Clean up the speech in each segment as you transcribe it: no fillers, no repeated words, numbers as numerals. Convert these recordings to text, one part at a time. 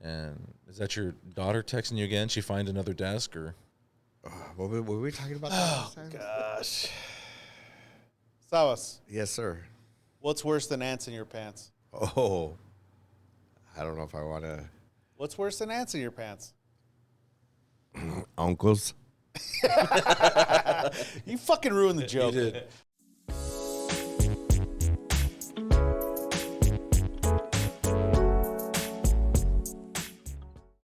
And is that your daughter texting you again? She find another desk or? What were we talking about? Last time? Gosh. Sawas, Yes, sir. what's worse than ants in your pants? Oh, I don't know if I want to. What's worse than ants in your pants? Uncles. You fucking ruined the joke. You did.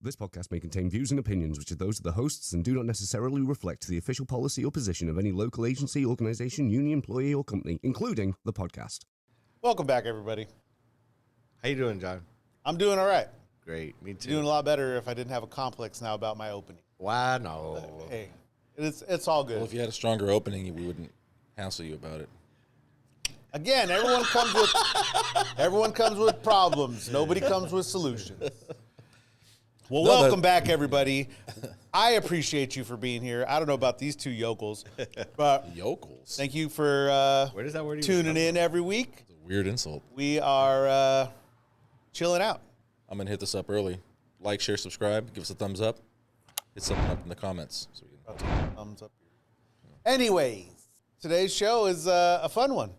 This podcast may contain views and opinions which are those of the hosts and do not necessarily reflect the official policy or position of any local agency, organization, union, employee, or company, including the podcast. Welcome back, everybody. How you doing, John? I'm doing all right. Great. Me too. Doing a lot better if I didn't have a complex now about my opening. Why no? Hey, it's all good. Well, if you had a stronger opening, we wouldn't hassle you about it. Again, everyone comes with problems. Nobody comes with solutions. Well, No, welcome back, everybody. I appreciate you for being here. I don't know about these two yokels, but Yokels. thank you for Where does that word even tuning come in every week. It's a weird insult. We are chilling out. I'm going to hit this up early. Like, share, subscribe. Give us a thumbs up. Hit something up in the comments. So we can... Thumbs up here. Anyways, today's show is a fun one.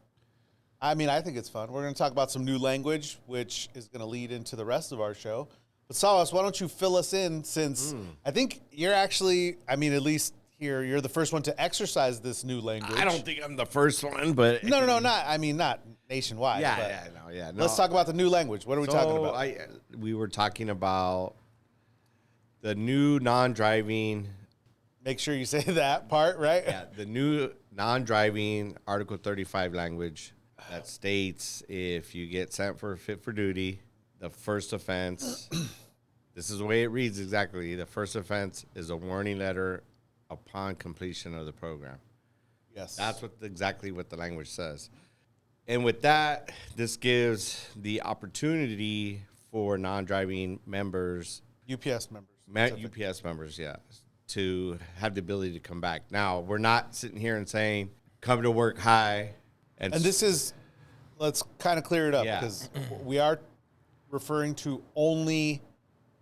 I mean, I think it's fun. We're going to talk about some new language, which is going to lead into the rest of our show. But Sawas, why don't you fill us in since I think you're actually, I mean, at least here, you're the first one to exercise this new language. I don't think I'm the first one, but No, not nationwide. but yeah. No. Let's talk about the new language. What are we talking about? We were talking about the new non-driving. Make sure you say that part, right? Yeah, the new non-driving Article 35 language that states if you get sent for fit for duty, the first offense, this is the way it reads exactly. The first offense is a warning letter upon completion of the program. Yes. That's exactly what the language says. And with that, this gives the opportunity for non-driving members, UPS members. UPS members, yeah, to have the ability to come back. Now, we're not sitting here and saying, come to work high. And this is, let's kind of clear it up Yeah. because we are referring to only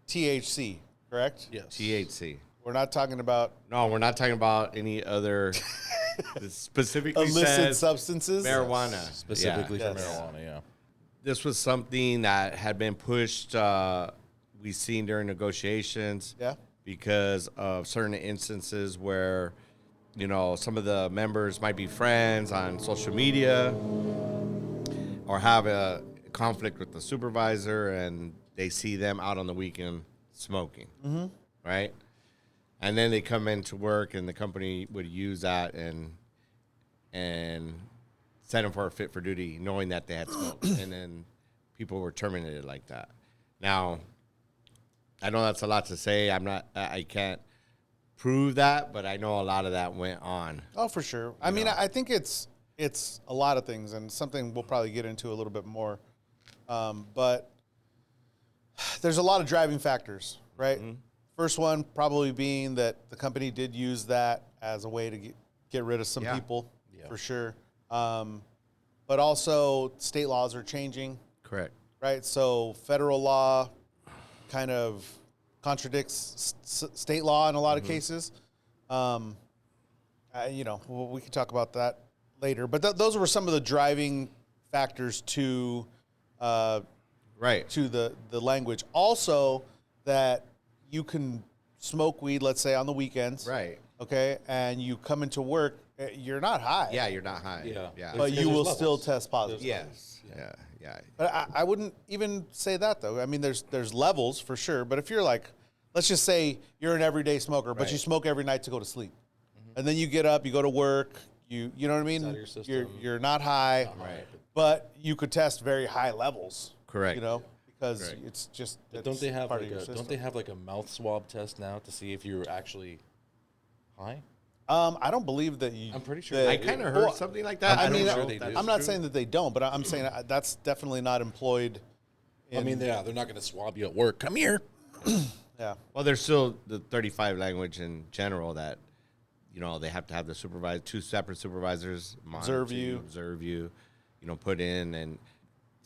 THC, correct? Yes. THC. We're not talking about No, we're not talking about any other this specifically illicit says substances. marijuana. Specifically Yeah. for Yes. marijuana, yeah. This was something that had been pushed, we've seen during negotiations. Yeah. Because of certain instances where, you know, some of the members might be friends on social media or have a conflict with the supervisor and they see them out on the weekend smoking, right? And then they come into work and the company would use that and send them for a fit for duty knowing that they had smoked. And then people were terminated like that. Now, I know that's a lot to say. I can't prove that, but I know a lot of that went on. Oh, for sure. I mean, I think it's a lot of things and something we'll probably get into a little bit more. But there's a lot of driving factors, right? First one probably being that the company did use that as a way to get rid of some people, for sure. But also state laws are changing, Correct. right? So federal law kind of contradicts state law in a lot of cases. You know, we can talk about that later. But those were some of the driving factors to Right. to the language. Also, that you can smoke weed, let's say, on the weekends. Right. Okay, and you come into work, you're not high. Yeah, you're not high. Yeah. Yeah. But you will There's still levels. test positive. Yes. Yeah. But I wouldn't even say that, though. I mean, there's levels for sure. But if you're like, let's just say you're an everyday smoker, but you smoke every night to go to sleep. And then you get up, you go to work, you know what I mean? out of your system. You're not high. Right. But you could test very high levels. Correct. You know, because Correct. it's just But don't they have part like of your a system. mouth swab test now to see if you're actually high? I don't believe that you. I'm pretty sure that- I kind of heard well, something like that. I I'm mean, not sure they do. I'm not True. saying that they don't, but I'm saying that's definitely not employed. I mean, they're not going to swab you at work. Come here. Yeah. Well, there's still the 35 language in general that, you know, they have to have the two separate supervisors monitor Observe you. you know, put in. And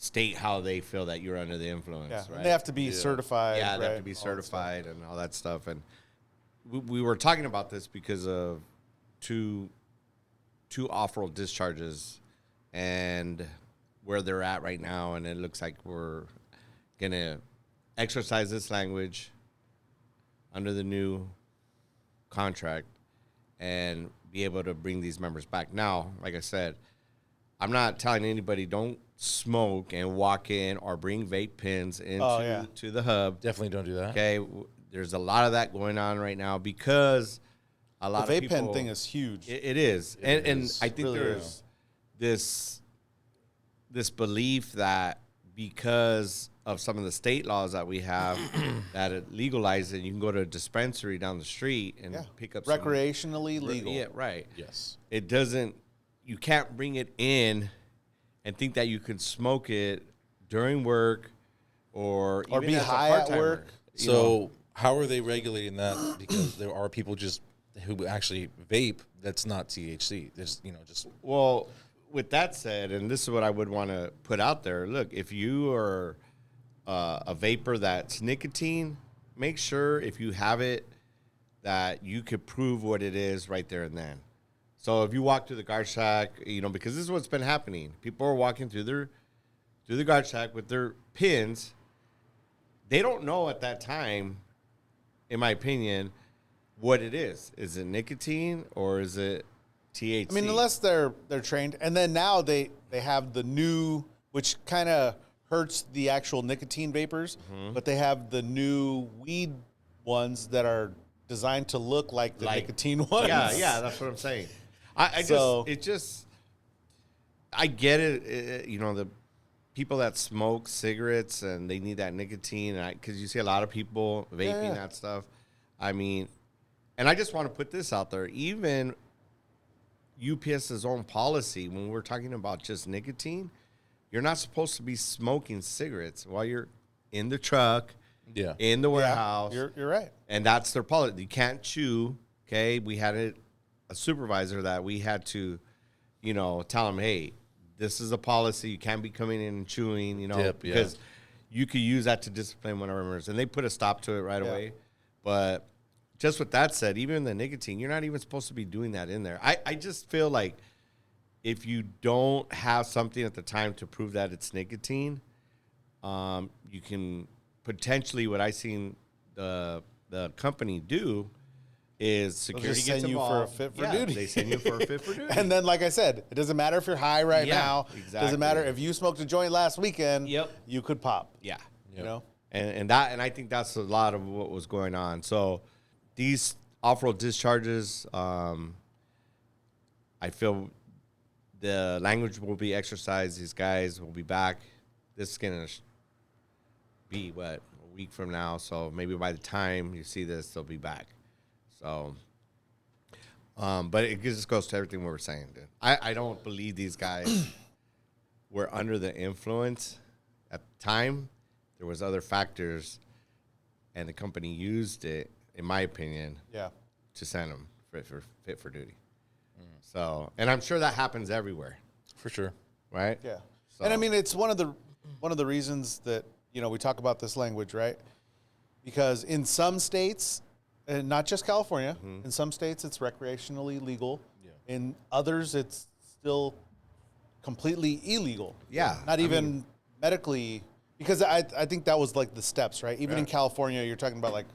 state how they feel that you're under the influence. Yeah, Right? and they have to be certified. Yeah, they have right? to be All that stuff. certified and all that stuff. And we were talking about this because of two off-road discharges and where they're at right now. And it looks like we're going to exercise this language under the new contract and be able to bring these members back. Now, like I said, I'm not telling anybody don't smoke and walk in or bring vape pens into to the hub. Definitely don't do that. Okay, there's a lot of that going on right now because a lot The of vape people. pen thing is huge. It is, and is. I think Really there's this belief that because of some of the state laws that we have that it legalize it, you can go to a dispensary down the street and pick up some- Recreationally legal. Yeah, right. Yes. It doesn't. You can't bring it in and think that you can smoke it during work or even be as a high at part-timer, work. you know? So how are they regulating that? Because there are people just who actually vape that's not THC. There's just Well, with that said, and this is what I would want to put out there. Look, if you are a vapor that's nicotine, make sure if you have it that you could prove what it is right there and then. So if you walk through the guard shack, because this is what's been happening. People are walking through the guard shack with their pins. They don't know at that time, in my opinion, what it is. Is it nicotine or is it THC? I mean, unless they're trained, and then now they have the new, which kind of hurts the actual nicotine vapors, but they have the new weed ones that are designed to look like the nicotine ones. Yeah, that's what I'm saying. I get it. The people that smoke cigarettes and they need that nicotine, because you see a lot of people vaping that stuff. I mean, and I just want to put this out there. Even UPS's own policy, when we're talking about just nicotine, you're not supposed to be smoking cigarettes while you're in the truck, in the warehouse. You're right. And that's their policy. You can't chew. Okay, we had a supervisor that we had to, tell him, hey, this is a policy. You can't be coming in and chewing, because you could use that to discipline one of our members. And they put a stop to it right away. But just with that said, even the nicotine, you're not even supposed to be doing that in there. I just feel like if you don't have something at the time to prove that it's nicotine, you can potentially, what I seen the company do is security just gets send you involved. for a fit for duty. They send you for a fit for duty. And then, like I said, it doesn't matter if you're high right now. exactly. Doesn't matter if you smoked a joint last weekend. Yep. You could pop. Yeah. You know. And I think that's a lot of what was going on. So these off-road discharges, I feel the language will be exercised. These guys will be back. This is going to be, a week from now. So maybe by the time you see this, they'll be back. So, but it just goes to everything we were saying, dude. I don't believe these guys were under the influence at the time. There was other factors, and the company used it, in my opinion, to send them fit for duty. So, and I'm sure that happens everywhere, for sure. right? Yeah. So- And I mean, it's one of the reasons that we talk about this language, right? Because in some states, and not just California, in some states it's recreationally legal. Yeah. In others, it's still completely illegal. Yeah, Not I even mean- medically, because I think that was like the steps, right? Even in Yeah. California, you're talking about like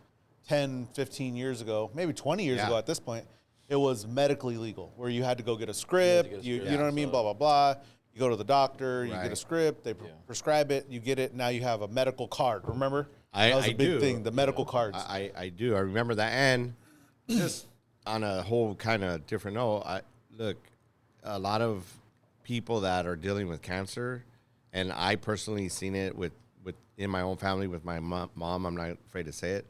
10, 15 years ago, maybe 20 years Yeah. ago at this point, it was medically legal, where you had to go get a script, get a you script. know what I mean, blah, blah, blah. You go to the doctor, you get a Right. script, they prescribe it, you get it, now you have a medical card, remember? I That was a big do. thing, the medical cards. I do. I remember that. And just on a whole kind of different note, look, a lot of people that are dealing with cancer, and I personally seen it with in my own family with my mom. I'm not afraid to say it,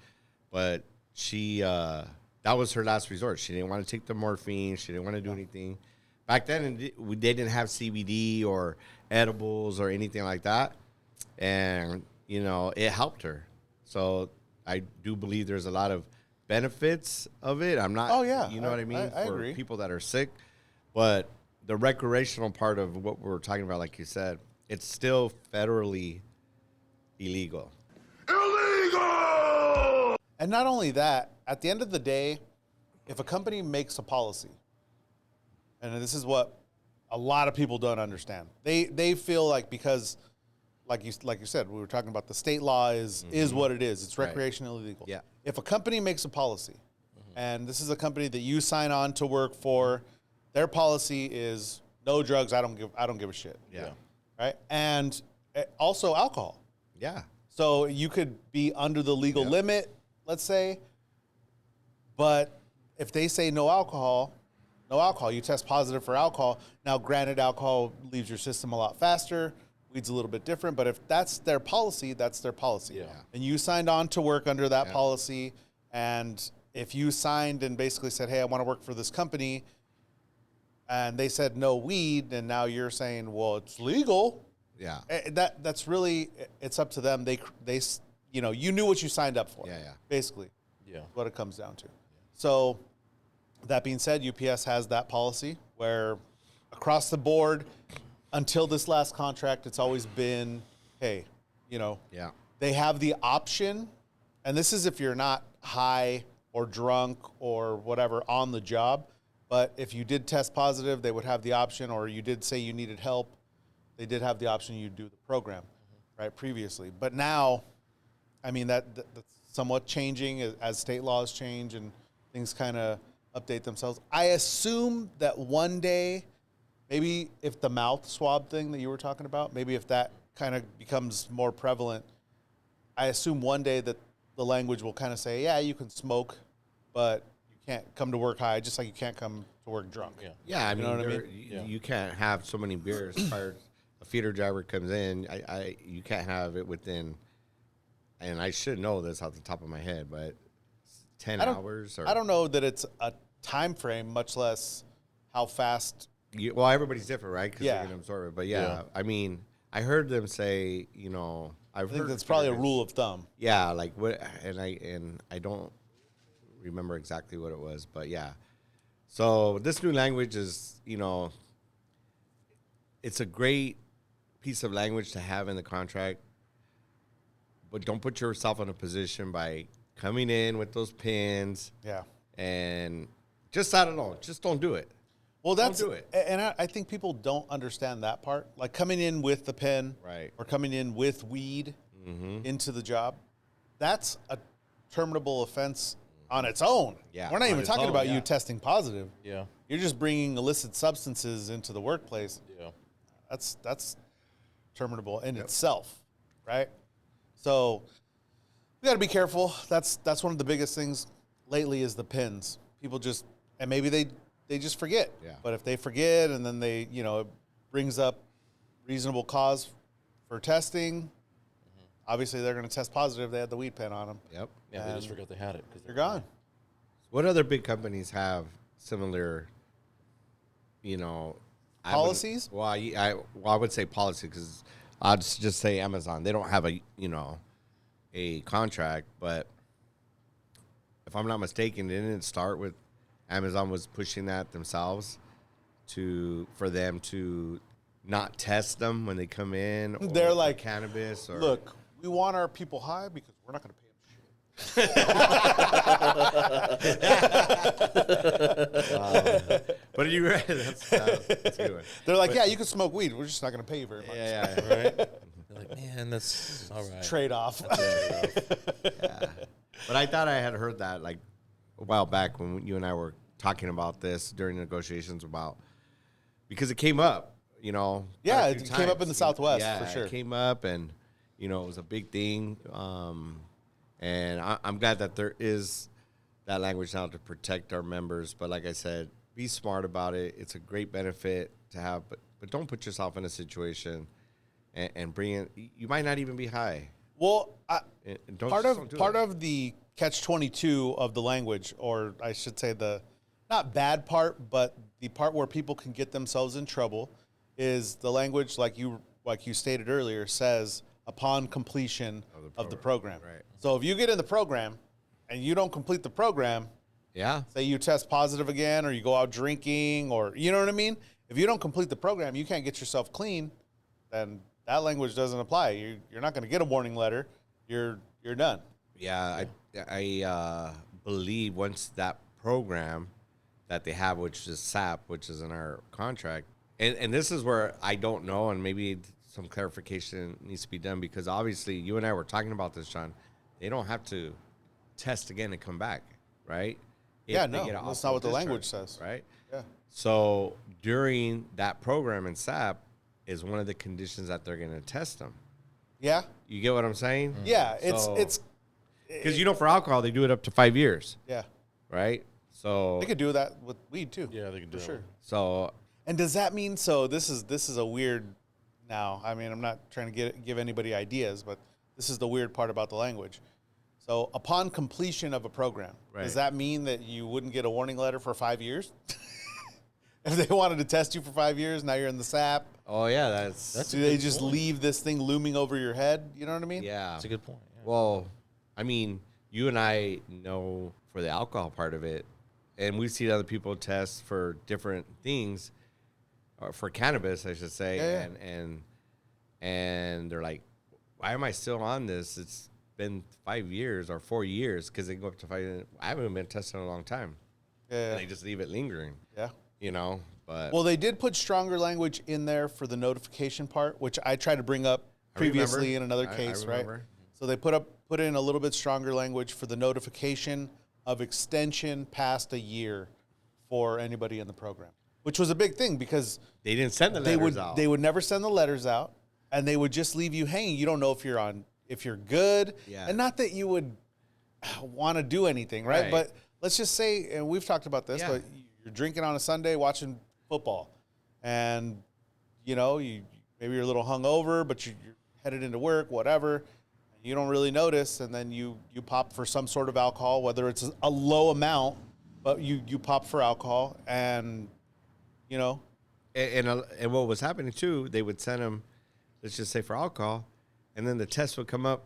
but she that was her last resort. She didn't want to take the morphine. She didn't want to do anything. Back then, they didn't have CBD or edibles or anything like that, and it helped her. So I do believe there's a lot of benefits of it. I'm not. Oh, yeah. You know what I mean? I For agree. people that are sick, but the recreational part of what we're talking about, like you said, it's still federally illegal. And not only that, at the end of the day, if a company makes a policy, and this is what a lot of people don't understand, they feel like because, like you said, we were talking about the state law is what it is. It's recreational illegal. Yeah. If a company makes a policy, and this is a company that you sign on to work for, their policy is no drugs. I don't give a shit. Yeah. Right. And also alcohol. Yeah. So you could be under the legal limit, let's say, but if they say no alcohol, you test positive for alcohol. Now, granted, alcohol leaves your system a lot faster. Weed's a little bit different, but if that's their policy, that's their policy. Yeah. And you signed on to work under that policy, and if you signed and basically said, hey, I want to work for this company, and they said no weed, and now you're saying, well, it's legal. Yeah. That's really, it's up to them. They you knew what you signed up for. Yeah. Basically. Yeah. What it comes down to. So that being said, UPS has that policy where across the board, until this last contract, it's always been, hey, Yeah. they have the option, and this is if you're not high or drunk or whatever on the job, but if you did test positive, they would have the option, or you did say you needed help, they did have the option you do the program, right, previously. But now, I mean, that's somewhat changing as state laws change and things kind of update themselves. I assume that one day, maybe if the mouth swab thing that you were talking about, maybe if that kind of becomes more prevalent, I assume one day that the language will kind of say, yeah, you can smoke, but you can't come to work high, just like you can't come to work drunk. Yeah. Yeah, I mean, know what I mean? you can't have so many beers. Prior, a feeder driver comes in, you can't have it within, and I should know this off the top of my head, but 10 hours. Or, I don't know that it's a time frame, much less how fast. Well, everybody's different, right? Because Yeah. they can absorb it. But yeah, I mean, I heard them say, I think that's probably a rule of thumb. Yeah, like what, and I don't remember exactly what it was, but yeah. So this new language is, it's a great piece of language to have in the contract, but don't put yourself in a position by coming in with those pins. Yeah. And just, I don't know, just don't do it. Well, Don't do it. And I think people don't understand that part. Like coming in with the pen, Right. or coming in with weed into the job, that's a terminable offense on its own. Yeah, We're not on even its talking own, about yeah. you testing positive. Yeah. You're just bringing illicit substances into the workplace. Yeah. That's terminable in itself, right? So we got to be careful. That's one of the biggest things lately is the pins. People just, and maybe they just forget. Yeah. But if they forget and then they, it brings up reasonable cause for testing, obviously they're going to test positive. They had the weed pen on them. Yep. Yeah, they just forgot they had it. They're gone. What other big companies have similar, Policies? I would say policy because I'd just say Amazon. They don't have a contract, but if I'm not mistaken, didn't it start with Amazon was pushing that themselves for them to not test them when they come in? Or They're for like, cannabis. Or Look, we want our people high because we're not going to pay them shit. but you read that's a good one. They're like, yeah, you can smoke weed. We're just not going to pay you very much. Yeah, Right? They're like, man, that's all right. Trade off. But I thought I had heard that like a while back when you and I were talking about this during negotiations because it came up, Yeah, quite a it few came up in times. the Southwest, Yeah, for sure. It came up and, it was a big thing. And I'm glad that there is that language now to protect our members. But like I said, be smart about it. It's a great benefit to have, but don't put yourself in a situation and bring in, you might not even be high. Well, And don't, part just don't do of it. of the catch-22 of the language, or I should say the not bad part, but the part where people can get themselves in trouble, is the language like you stated earlier says upon completion of the program. Right. So if you get in the program and you don't complete the program, Yeah. say you test positive again, or you go out drinking, or you know what I mean. If you don't complete the program, you can't get yourself clean. Then that language doesn't apply. You're not going to get a warning letter. You're done. Yeah, I believe once that program that they have, which is SAP, which is in our contract, and this is where I don't know, and maybe some clarification needs to be done, because obviously you and I were talking about this, John. They don't have to test again and come back, right? If Yeah, they no, get an that's awful not what the discharge, language says. right? Yeah. So during that program in SAP is one of the conditions that they're going to test them. Yeah. You get what I'm saying? Yeah. So- It's Because for alcohol they do it up to 5 years, yeah. right? So They could do that with weed too. Yeah, they can do for it. sure. so And does that mean so? This is a weird. Now, I mean, I'm not trying to give anybody ideas, but this is the weird part about the language. So, upon completion of a program, Right. does that mean that you wouldn't get a warning letter for 5 years? If they wanted to test you for 5 years, now you're in the SAP. oh yeah, that's Do they just leave this thing looming over your head? You know what I mean? yeah. That's a good point. Yeah. Well, I mean, you and I know for the alcohol part of it, and we've seen other people test for different things, or for cannabis, I should say, Yeah. and they're like, why am I still on this? It's been 5 years or 4 years, because they go up to 5. I haven't been tested in a long time. Yeah. And they just leave it lingering, Yeah. But Well, they did put stronger language in there for the notification part, which I tried to bring up I remember. previously in another I case, right? remember. So they put in a little bit stronger language for the notification of extension past a year for anybody in the program, which was a big thing because they didn't send the letters out. they would never send the letters out, and they would just leave you hanging. You don't know if you're good, Yeah. and not that you would want to do anything, right? Right. But let's just say, and we've talked about this, Yeah. but you're drinking on a Sunday, watching football, and you maybe you're a little hungover, but you're headed into work, whatever. You don't really notice, and then you pop for some sort of alcohol, whether it's a low amount, but you pop for alcohol, and And what was happening too, they would send them, let's just say for alcohol, and then the test would come up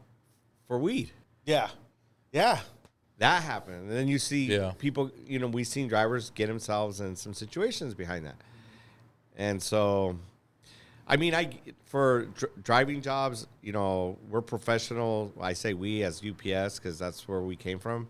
for weed. yeah. That happened. And then you see Yeah. people, we've seen drivers get themselves in some situations behind that. And so, I mean, for driving jobs, we're professional. I say we as UPS because that's where we came from.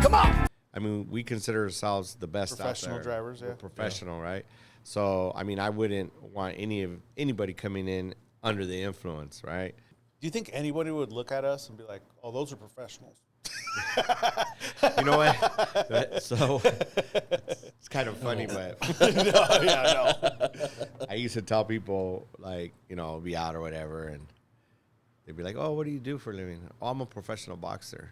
Come on. I mean, we consider ourselves the best Professional out there. drivers, yeah. We're professional, right? So, I mean, I wouldn't want anybody coming in under the influence, right? Do you think anybody would look at us and be like, "Oh, those are professionals"? You know what? So it's kind of funny, but I used to tell people like, be out or whatever, and they'd be like, "Oh, what do you do for a living?" "Oh, I'm a professional boxer."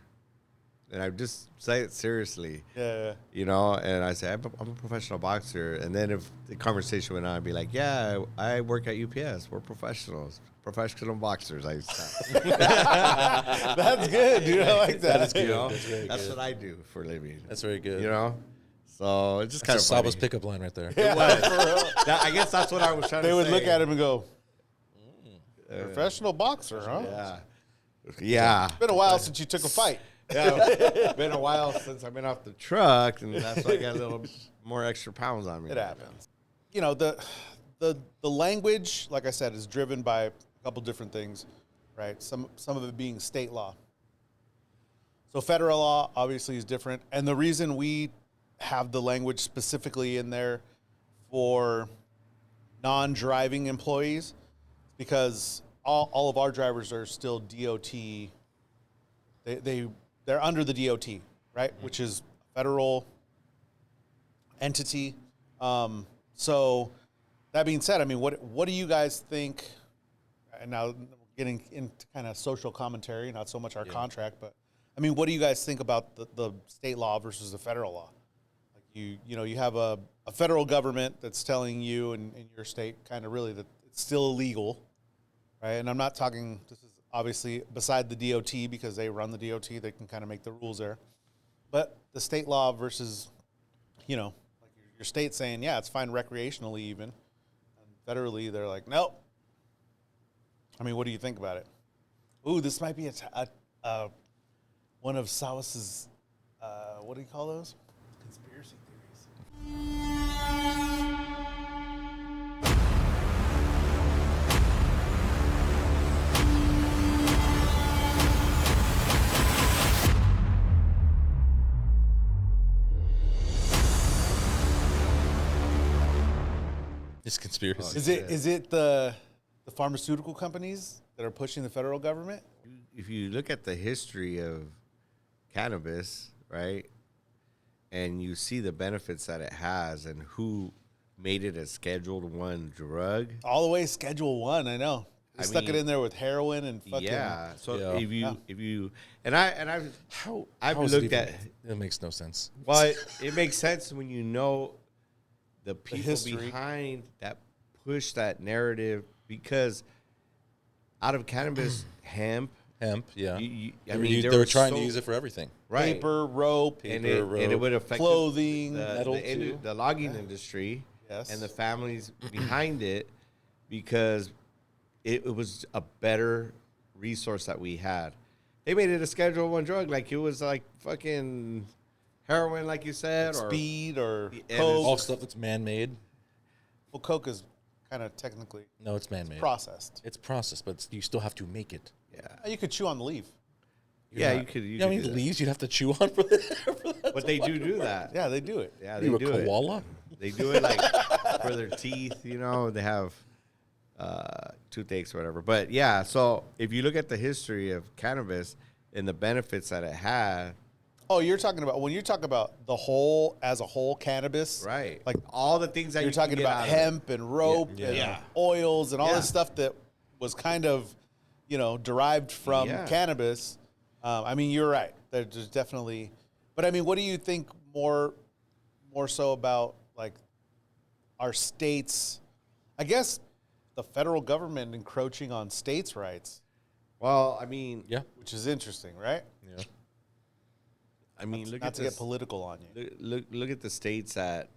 And I just say it seriously, Yeah. and I say, I'm a professional boxer. And then if the conversation went on, I'd be like, yeah, I work at UPS. We're professionals, professional boxers. I say. That's good, dude. I like that. That's good. You know, That's very that's good. what I do for a living. That's very good. So it's just kind That's of Saba's funny. pickup line right there. It was. I guess that's what I was trying They to would say. look at him and go, "Professional boxer, huh?" Yeah. It's been a while since you took a fight. Yeah. It's been a while since I've been off the truck, and that's why I got a little more extra pounds on me. It happens. The language, like I said, is driven by a couple different things, right? Some of it being state law. So federal law obviously is different, and the reason we have the language specifically in there for non-driving employees is because all of our drivers are still DOT. They're under the DOT, right? Which is a federal entity. So that being said, I mean, what do you guys think? And now getting into kind of social commentary, not so much our contract, but I mean, what do you guys think about the state law versus the federal law? Like you have a federal government that's telling you in your state kind of really that it's still illegal, right? And I'm not talking, this is obviously beside the DOT because they run the DOT, they can kind of make the rules there. But the state law versus, like your state saying, yeah, it's fine recreationally even. And federally, they're like, nope. I mean, what do you think about it? Ooh, this might be a one of Sawis's, what do you call those? Conspiracy theories. It's conspiracy. Is it the pharmaceutical companies that are pushing the federal government? If you look at the history of cannabis, right, and you see the benefits that it has and who made it a Scheduled 1 drug. All the way Schedule 1, I know. They I stuck it mean, in there with heroin and fucking. Yeah. So Yeah. if you and I've How is it looked at. It makes no sense. Well, it makes sense when you know the people history. behind that push that narrative, because out of cannabis, hemp, Hemp, yeah. I mean, they were trying to use it for everything. right, Paper, rope, and paper, it rope, would affect clothing, metal too. the logging industry, Yes. and the families behind it, because it was a better resource that we had. They made it a Schedule 1 drug, like it was like fucking heroin, like you said, or speed or And coke. All stuff that's man-made. Well, coke is kind of technically No, it's man-made. processed. It's processed, but you still have to make it. yeah, You could chew on the leaf. yeah. not- You could. You You know how could many do that. leaves you'd have to chew on for that? But they do that. Yeah, they do it. Yeah, Are they you a do it. koala? They do it like for their teeth, you know, they have toothaches or whatever. But yeah, so if you look at the history of cannabis and the benefits that it had, Oh, you're talking about when you talk about the whole as a whole cannabis, right? Like all the things that you're you can talking get about out of it. hemp and rope Yeah. and Yeah. oils and all Yeah. this stuff that was kind of, derived from Yeah. cannabis. I mean, you're right. There's definitely, but I mean, what do you think more so about like our states? I guess the federal government encroaching on states' rights, Well, I mean, Yeah. which is interesting, right? Yeah. look Not at to this, get political on you. look at the states that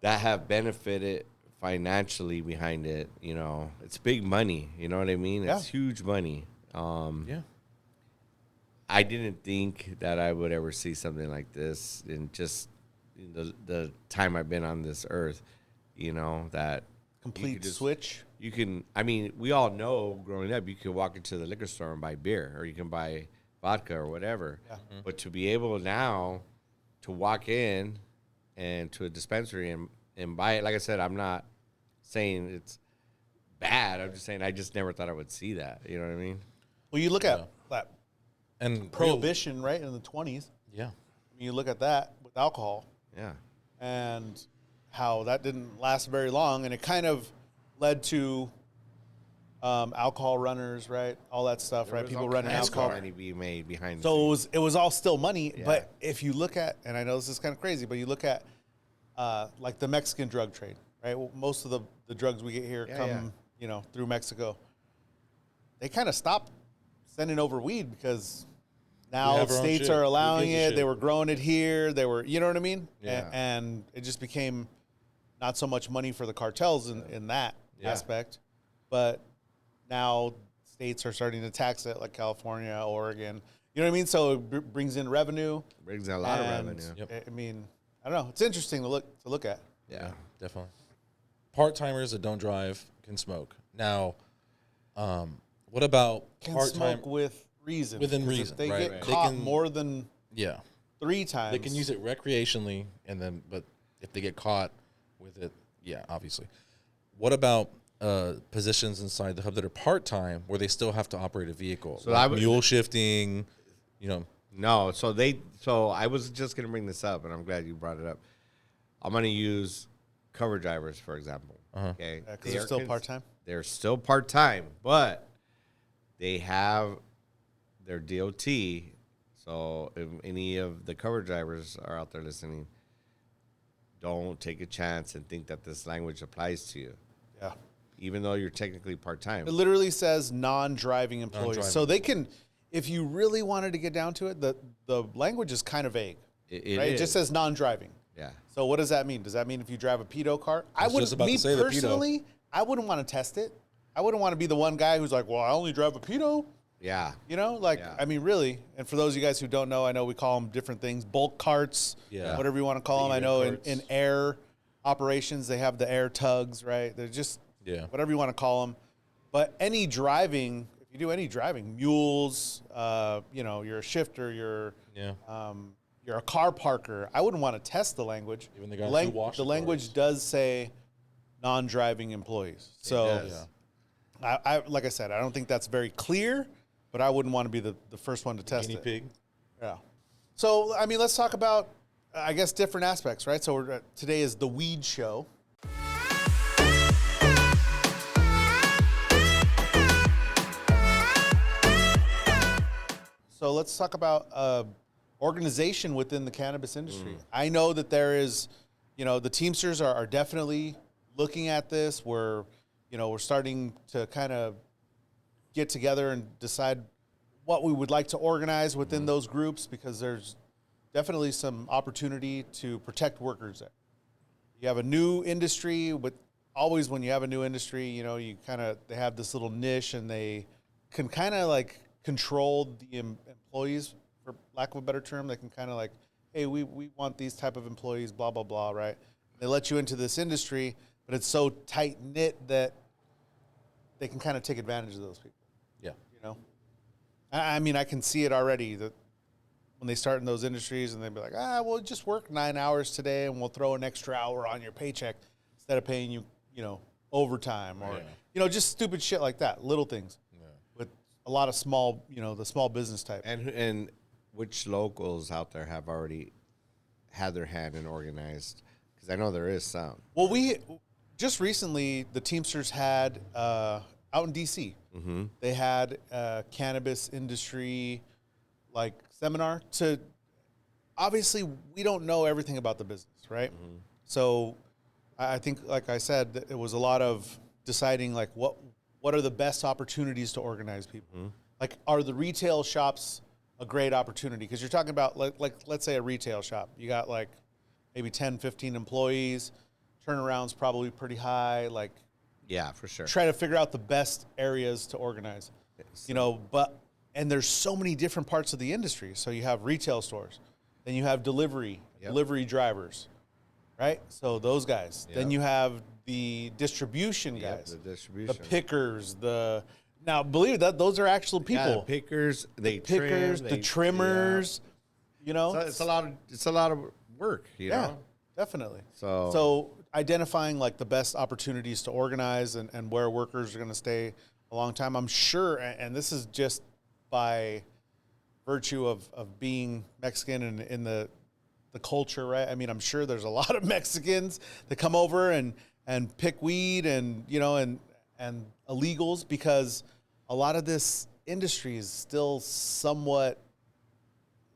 have benefited financially behind it. You know, it's big money. You know what I mean? It's huge money. Yeah. I didn't think that I would ever see something like this in just the time I've been on this earth. You know, that you Complete could just- switch. You can, I mean, we all know growing up, you could walk into the liquor store and buy beer, or you can buy vodka or whatever. Yeah. But to be able now to walk in and to a dispensary and buy it, like I said, I'm not saying it's bad. I'm just saying I just never thought I would see that. You know what I mean? Well, you look at that And prohibition, right, in the 20s. Yeah. You look at that with alcohol Yeah. and how that didn't last very long, and it kind of led to alcohol runners, right? All that stuff, right? People running alcohol. money being made behind the So scenes. it was all still money. Yeah. But if you look at, and I know this is kind of crazy, but you look at like the Mexican drug trade, right? Well, most of the drugs we get here come, through Mexico. They kind of stopped sending over weed because now have our own states shit. are Who allowing gives a it. shit? They were growing it here. They were, you know what I mean? Yeah. And it just became not so much money for the cartels in that aspect, but now states are starting to tax it, like California, Oregon. You know what I mean? So it brings in revenue. Brings in a lot of and, revenue. Yep. I mean, I don't know. It's interesting to look at. Yeah. Definitely. Part-timers that don't drive can smoke. Now, what about Can part-time? smoke with reason. Within 'Cause reason, If they right, get right. They caught can- more than Yeah. 3 times, They can use it recreationally, but if they get caught with it, yeah, obviously. What about positions inside the hub that are part-time where they still have to operate a vehicle? So like I would- mule shifting, No, so I was just gonna bring this up, and I'm glad you brought it up. I'm gonna use cover drivers, for example. Okay, because they're still part-time. They're still part time, but they have their DOT. So if any of the cover drivers are out there listening, don't take a chance and think that this language applies to you, Yeah. even though you're technically part time. It literally says non-driving employees. Non-driving. So they can, if you really wanted to get down to it, the language is kind of vague. It right? It is. just says non-driving. Yeah. So what does that mean? Does that mean if you drive a pedo car? I was just wouldn't. about to Me say the pedo. personally, I wouldn't want to test it. I wouldn't want to be the one guy who's like, "Well, I only drive a pedo." Yeah. You know, like, Yeah. I mean, really. And for those of you guys who don't know, I know we call them different things, bulk carts, Yeah. whatever you want to call them. I Feeder know carts. in air operations, they have the air tugs, right? They're just Yeah. whatever you want to call them. But any driving, if you do any driving, mules, you know, you're a shifter, you're a car parker. I wouldn't want to test the language. Even the guys who wash the the language cars. does say non-driving employees. So, does. I like I said, I don't think that's very clear, but I wouldn't want to be the first one to test Guinea it. pig. Yeah. So, I mean, let's talk about, I guess, different aspects, right? So today is the weed show. So let's talk about organization within the cannabis industry. I know that there is, you know, the Teamsters are definitely looking at this. We're starting to kind of get together and decide what we would like to organize within those groups, because there's definitely some opportunity to protect workers there. You have a new industry, but always when you have a new industry, you know, they have this little niche, and they can kind of like control the employees, for lack of a better term. They can kind of like, hey, we want these type of employees, blah, blah, blah, right? They let you into this industry, but it's so tight-knit that they can kind of take advantage of those people. Yeah. You know, I mean, I can see it already, that when they start in those industries and they'd be like, we'll just work 9 hours today and we'll throw an extra hour on your paycheck instead of paying you, you know, overtime, or, you know, just stupid shit like that, little things. With a lot of small, you know, the small business type. And which locals out there have already had their hand in organized? Because I know there is some. Well, we just recently, the Teamsters had out in DC, they had a cannabis industry like seminar. To obviously, we don't know everything about the business, right? So I think, like I said, that it was a lot of deciding like what are the best opportunities to organize people. Like, are the retail shops a great opportunity? Because you're talking about like let's say a retail shop, you got like maybe 10, 15 employees, turnaround's probably pretty high. Like, Yeah, for sure. try to figure out the best areas to organize, you know, and there's so many different parts of the industry. So you have retail stores, then you have delivery drivers, right? So those guys, then you have the distribution guys, the distribution. the pickers, now believe it, that those are actual people. Yeah, the pickers, The trimmers, you know, Yeah. It's a lot of work, you know? definitely. So- So identifying like the best opportunities to organize and where workers are going to stay a long time. I'm sure, and this is just by virtue of being Mexican and in the culture, right? I mean, I'm sure there's a lot of Mexicans that come over and pick weed and, you know, and illegals, because a lot of this industry is still somewhat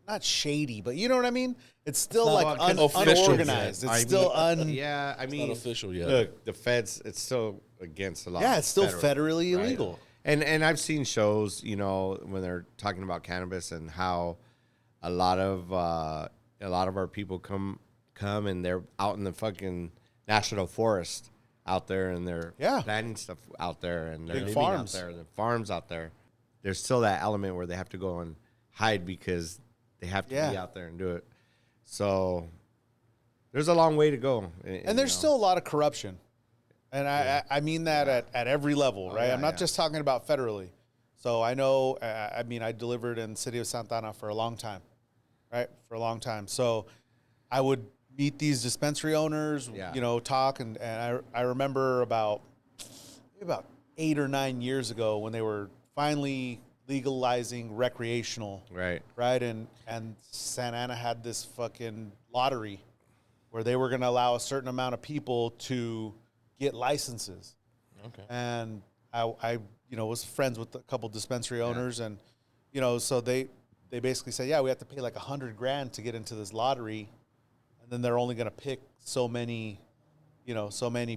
not shady, but you know what I mean? It's still not like official unorganized. yet. It's still Yeah, I mean, Not official yet. Look, the feds, it's still against a lot. yeah, it's still federal, federally right? illegal. And I've seen shows, you know, when they're talking about cannabis and how a lot of our people come and they're out in the fucking national forest out there, and they're planting stuff out there, and they're Big living farms. out there, the farms out there. There's still that element where they have to go and hide because they have to be out there and do it. So there's a long way to go. And there's still a lot of corruption. And I mean that at every level, right? yeah, I'm not yeah. just talking about federally. So I know, I mean, I delivered in the city of Santa Ana for a long time, right? For a long time. So I would meet these dispensary owners, you know, talk. And I remember about 8 or 9 years ago when they were finally legalizing recreational. Right. Right. And Santa Ana had this fucking lottery where they were going to allow a certain amount of people to get licenses. Okay. And I you know, was friends with a couple dispensary owners, and, you know, so they basically said, we have to pay like $100,000 to get into this lottery. And then they're only going to pick so many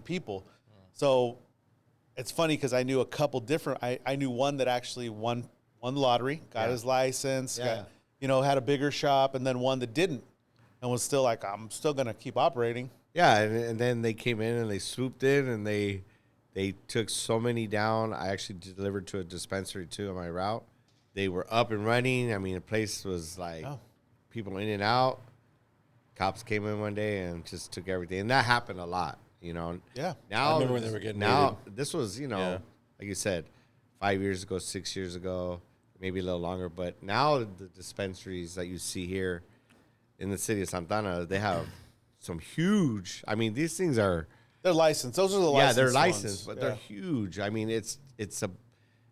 people. So it's funny because I knew a couple different, I knew one that actually won the lottery, got his license, got, you know, had a bigger shop, and then one that didn't and was still like, I'm still going to keep operating. Yeah, and then they came in and they swooped in and they took so many down. I actually delivered to a dispensary too on my route, they were up and running. I mean, the place was like Oh. people in and out. Cops came in one day and just took everything, and that happened a lot. You know. Yeah. Now I remember when they were getting now this was Yeah. like you said, 5 years ago, 6 years ago, maybe a little longer. But now the dispensaries that you see here in the city of Santana, they have some huge. I mean, these things are. They're licensed. Those are the Yeah, licensed they're ones. licensed, but Yeah. they're huge. I mean, it's a.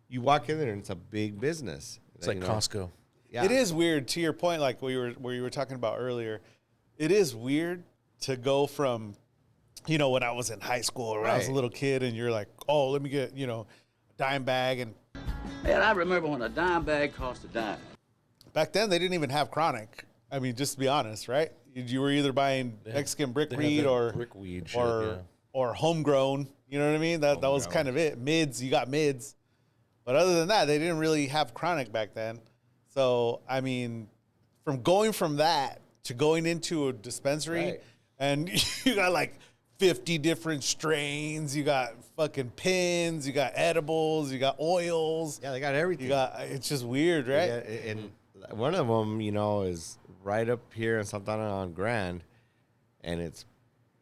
You walk in there and it's a big business. It's like you know? Costco. Yeah. It is weird, to your point, like where you were talking about earlier. It is weird to go from, you know, when I was in high school or when I was a Right. little kid, and you're like, oh, let me get, you know, a dime bag. And Man, I remember when a dime bag cost a dime. back then, they didn't even have Chronic. I mean, just to be honest, right? You were either buying Mexican brick They had weed that or brickweed shit, or yeah. or homegrown. You know what I mean? That was kind of it. Mids, you got mids. But other than that, they didn't really have Chronic back then. So, I mean, from going from that to going into a dispensary, Right. and you got like 50 different strains, you got fucking pins, you got edibles, you got oils, Yeah, they got everything. you got, it's just weird, right? Yeah, and one of them, you know, is right up here in Santana on Grand, and it's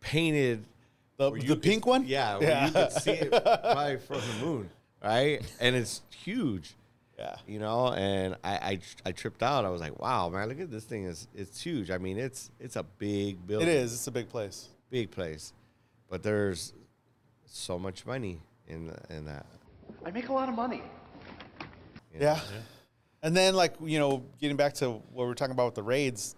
painted. The where you pink could- one? Yeah, where you could see it probably from the moon, right? And it's huge. Yeah. You know, and I tripped out. I was like, wow, man, look at this thing. It's huge. I mean, it's a big building. It is. It's a big place. Big place. But there's so much money in that. I make a lot of money. you know? Yeah. And then, like, you know, getting back to what we were talking about with the raids,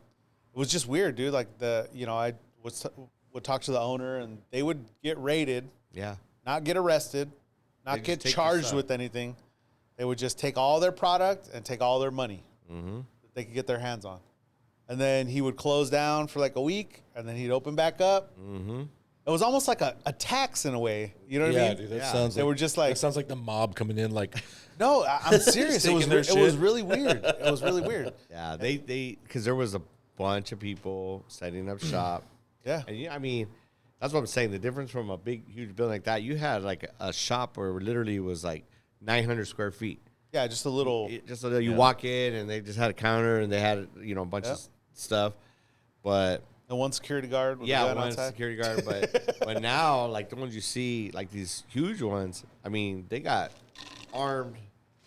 it was just weird, dude. Like, I would talk to the owner, and they would get raided, Yeah. not get arrested, not They'd get just take your charged stuff. with anything. They would just take all their product and take all their money Mm-hmm. that they could get their hands on. And then he would close down for like a week, and then he'd open back up. Mm-hmm. It was almost like a tax in a way. You know what I Yeah, mean? dude, that Yeah. sounds. They like, were just like- that sounds like the mob coming in. Like, No, I'm serious. It was taking their it was shit. really weird. It was really weird. Yeah, they because there was a bunch of people setting up shop. Yeah. And yeah, I mean, that's what I'm saying. The difference from a big, huge building like that, you had like a shop where literally it was like 900 square feet. Yeah, just a little. Just so that you walk in and they just had a counter and they had, you know, a bunch of stuff. But The one security guard with yeah, the gun one outside. security guard. But now, like the ones you see, like these huge ones, I mean, they got armed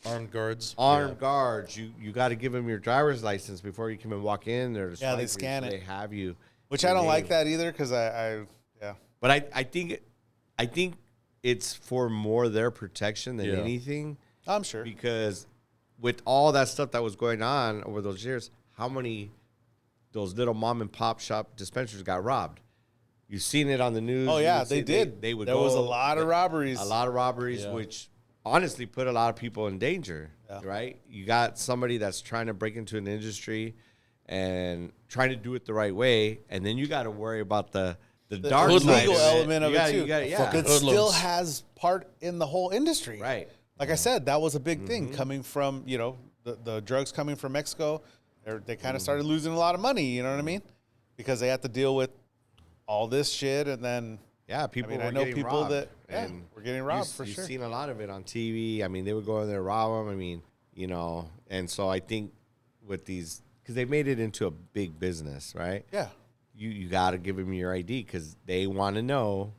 armed guards. guards. You got to give them your driver's license before you come and walk in. There, Yeah, they scan it. They have you, Which your I don't like name. that either because yeah. But I think it's for more their protection than Yeah. anything, I'm sure. because with all that stuff that was going on over those years, how many those little mom and pop shop dispensaries got robbed? You've seen it on the news. Oh, you yeah, would they see did. They would. There was a go- lot of robberies. A lot of robberies, Yeah. which honestly put a lot of people in danger. Yeah. Right? You got somebody that's trying to break into an industry and trying to do it the right way, and then you got to worry about the dark The side legal of it. element of You it gotta- too. you gotta- yeah. That Hoodlums. still has part in the whole industry. Right. Like I said, that was a big Mm-hmm. thing coming from, you know, the drugs coming from Mexico. They kind Mm-hmm. of started losing a lot of money, you know what I mean? Because they had to deal with all this shit, and then Yeah, people. I were know getting people robbed, that were getting robbed for you've sure. seen a lot of it on TV. I mean, they would go in there and rob them. I mean, you know, and so I think with these, because they made it into a big business, right? Yeah. You got to give them your ID because they want to know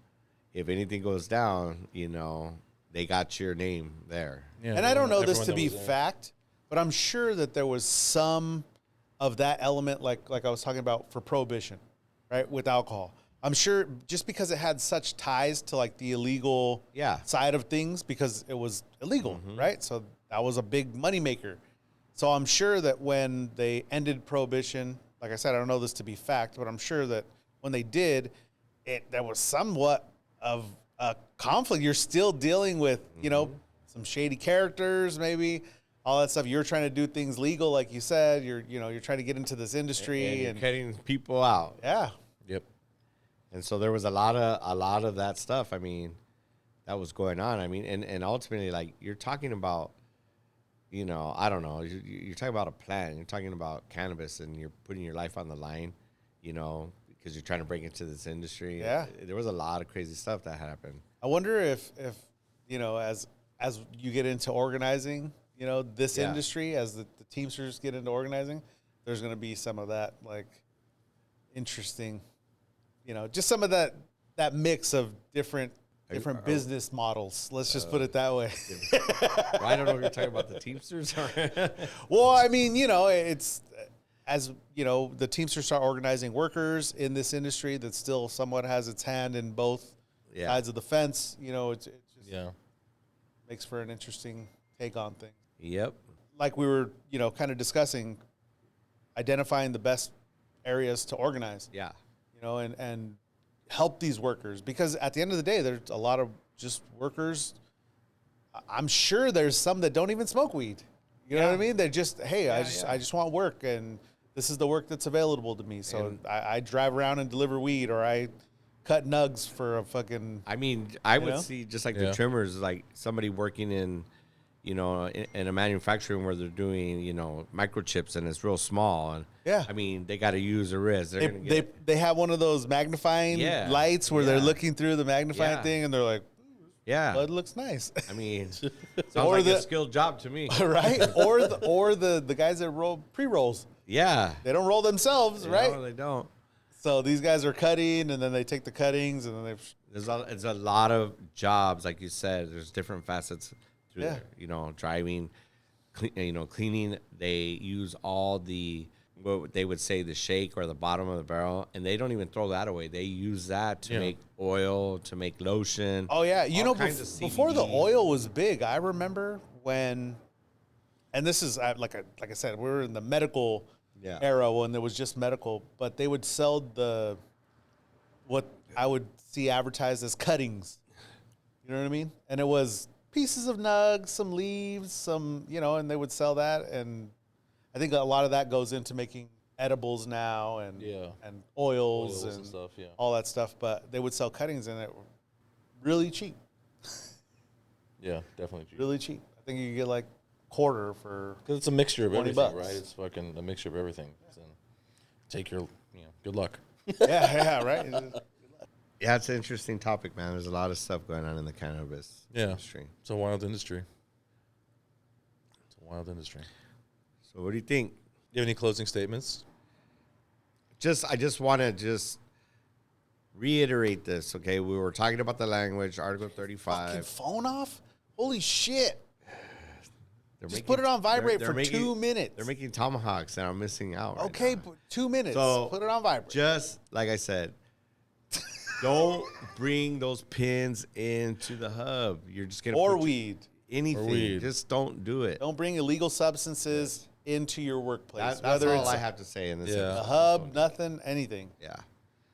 if anything goes down. You know, they got your name there. Yeah, And I don't know this everyone to that be was there. fact, but I'm sure that there was some of that element, like I was talking about for prohibition, right, with alcohol. I'm sure just because it had such ties to like the illegal Yeah. side of things, because it was illegal, right? So that was a big moneymaker. So I'm sure that when they ended prohibition, like I said, I don't know this to be fact, but I'm sure that when they did, there was somewhat of a conflict. You're still dealing with, you know, some shady characters, maybe all that stuff. You're trying to do things legal, like you said. You're trying to get into this industry, And you're and cutting people out. yeah, Yep. And so there was a lot of that stuff. I mean, that was going on. I mean, and ultimately, like you're talking about, you know, I don't know, you're talking about a plant. You're talking about cannabis, and you're putting your life on the line, you know, because you're trying to break into this industry. Yeah. There was a lot of crazy stuff that happened. I wonder if you know, as you get into organizing, you know, this Yeah. industry as the Teamsters get into organizing, there's going to be some of that like interesting, you know, just some of that mix of different business models. Let's just put it that way. I don't know if you're talking about the Teamsters. Well, I mean, you know, it's as you know, the Teamsters start organizing workers in this industry that still somewhat has its hand in both sides of the fence. You know, it just makes for an interesting take on things. Yep. Like we were, you know, kind of discussing, identifying the best areas to organize. Yeah. You know, and help these workers, because at the end of the day, there's a lot of just workers. I'm sure there's some that don't even smoke weed. You know what I mean? They're just, hey, I just want work, and this is the work that's available to me. So I drive around and deliver weed, or I cut nugs for a fucking. I mean, I would know? see just like the trimmers, like somebody working in, you know, in a manufacturing where they're doing, you know, microchips and it's real small. And I mean, they got to use their wrist. They're gonna get they have one of those magnifying lights where they're looking through the magnifying thing, and they're like, blood looks nice. I mean, sounds like a skilled job to me. Right? Or the guys that roll pre-rolls. Yeah. They don't roll themselves, right? No, they don't. So these guys are cutting, and then they take the cuttings, and then There's a lot of jobs, like you said. There's different facets to there. You know, driving, cleaning. They use all the, what they would say, the shake or the bottom of the barrel, and they don't even throw that away. They use that to make oil, to make lotion. Oh yeah, you know, kinds of before the CBD. oil was big, I remember when, and this is like I said, we were in the medical era when there was just medical, but they would sell what I would see advertised as cuttings. You know what I mean? And it was pieces of nugs, some leaves, some, you know, and they would sell that, and I think a lot of that goes into making edibles now and oils and stuff, all that stuff. But they would sell cuttings in it really cheap. Yeah, definitely cheap. Really cheap. I think you could get like quarter for Because it's a mixture of everything, $20. right? It's fucking a mixture of everything. So take your, good luck. yeah, right. Yeah, it's an interesting topic, man. There's a lot of stuff going on in the cannabis industry. It's a wild industry. It's a wild industry. So what do you think? Do you have any closing statements? I just want to reiterate this, okay? We were talking about the language, Article 35. Fucking phone off? Holy shit. Just making- put it on vibrate they're for making- 2 minutes. They're making tomahawks, and I'm missing out right okay, now. but 2 minutes. So, put it on vibrate. Just like I said, don't bring those pins into the hub. You're just going to or weed. anything. Or weed. Just don't do it. Don't bring illegal substances into your workplace. That's whether all it's I have to say in this. Yeah. a episode. hub, nothing, anything. Yeah.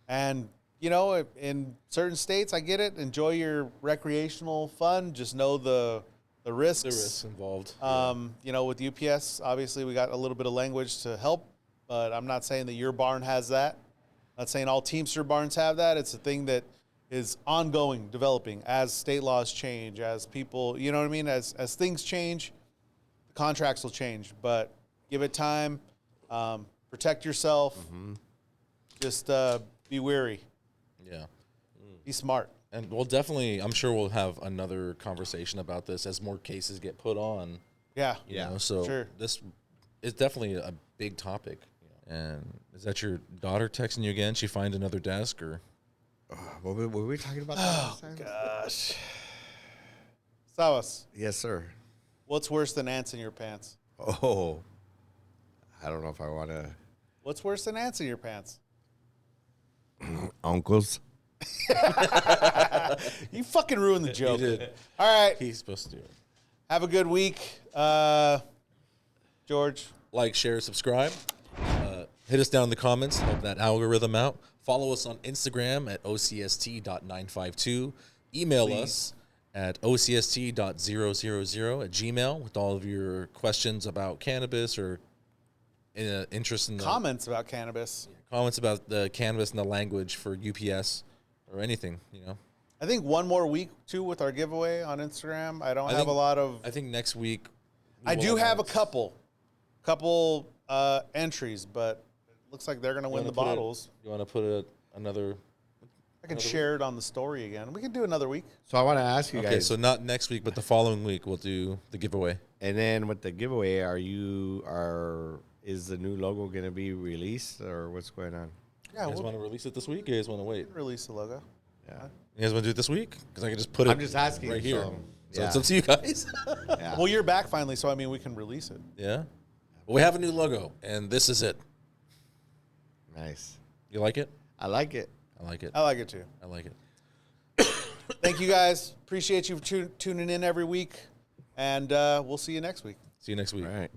And, you know, in certain states, I get it. Enjoy your recreational fun. Just know the risks. The risks involved. You know, with UPS, obviously, we got a little bit of language to help, but I'm not saying that your barn has that. Not saying all Teamster barns have that. It's a thing that is ongoing, developing as state laws change, as people, you know what I mean? As things change, the contracts will change. But give it time. Protect yourself. Just be wary. Yeah. Be smart. And we'll definitely, I'm sure we'll have another conversation about this as more cases get put on. Yeah. You know, so sure. this is definitely a big topic. And is that your daughter texting you again? She find another desk or? Were we talking about that last time? Gosh. Sawas, Yes, sir. what's worse than ants in your pants? Oh, I don't know if I want to. What's worse than ants in your pants? Uncles. You fucking ruined the joke. He did. All right. He's supposed to do it. Have a good week. George. Like, share, subscribe. Hit us down in the comments. Help that algorithm out. Follow us on Instagram at ocst.952. Email us at ocst.000 with all of your questions about cannabis or interest in the Comments about cannabis. comments about the cannabis and the language for UPS or anything, I think one more week, too, with our giveaway on Instagram. I don't have think- a lot of... I think next week. we I will do have a announce. couple entries, but it looks like they're going to win wanna the put it- bottles. You want to put another? I can share it on the story again. We can do another week. So I want to ask you Okay, guys. so not next week, but the following week we'll do the giveaway. And then with the giveaway, is the new logo going to be released or what's going on? Yeah, You guys we'll want to release it this week? Or you guys want to wait? release the logo. Yeah. You guys want to do it this week? Because I can just put it. I'm just asking, right here. so, So it's up to you guys. Yeah. Well, you're back finally, so I mean, we can release it. Yeah. Well, we have a new logo, and this is it. Nice. You like it? I like it. I like it. I like it too. I like it. Thank you guys. Appreciate you tuning in every week, and we'll see you next week. See you next week. All right.